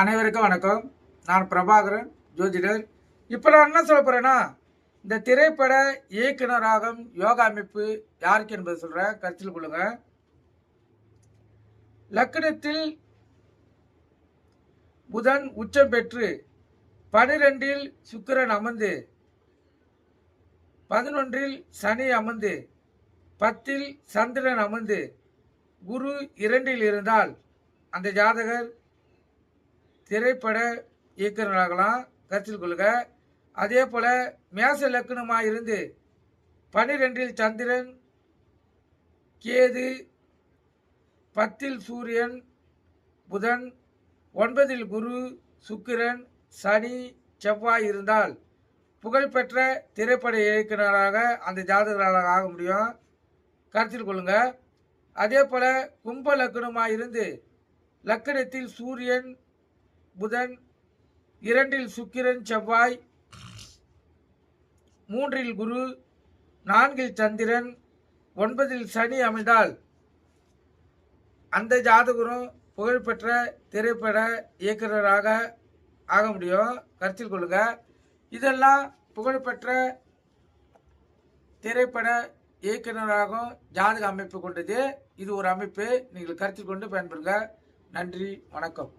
அனைவருக்கும் வணக்கம். நான் பிரபாகரன், ஜோதிடர். இப்போ நான் என்ன சொல்ல போகிறேன்னா, இந்த திரைப்பட இயக்குனராகும் யோகா அமைப்பு யாருக்கு என்பதை சொல்கிறேன், கருத்தில் கொள்ளுங்க. லக்னத்தில் புதன் உச்சம் பெற்று 12இல் சுக்கிரன் அமர்ந்து 11இல் சனி அமர்ந்து 10இல் சந்திரன் அமர்ந்து குரு 2இல் இருந்தால் அந்த ஜாதகர் திரைப்பட இயக்குநராகலாம், கருத்தில் கொள்ளுங்க. அதே போல மேச லக்னமாக இருந்து 12இல் சந்திரன், கேது, 10இல் சூரியன், புதன், 9இல் குரு, சுக்கிரன், சனி, செவ்வாய் இருந்தால் புகழ்பெற்ற திரைப்பட இயக்குநராக அந்த ஜாதகராக ஆக முடியும், கருத்தில் கொள்ளுங்க. அதே போல கும்ப லக்னமாக இருந்து லக்னத்தில் சூரியன், புதன், 2இல் சுக்கிரன், செவ்வாய், 3இல் குரு, 4இல் சந்திரன், 9இல் சனி அமைந்தால் அந்த ஜாதகரும் புகழ்பெற்ற திரைப்பட இயக்குநராக ஆக முடியும், கருத்தில் கொள்ளுங்க. இதெல்லாம் புகழ்பெற்ற திரைப்பட இயக்குநராகவும் ஜாதக அமைப்பு கொண்டது. இது ஒரு அமைப்பு, நீங்கள் கருத்தில் கொண்டு பயன்பெறுங்க. நன்றி, வணக்கம்.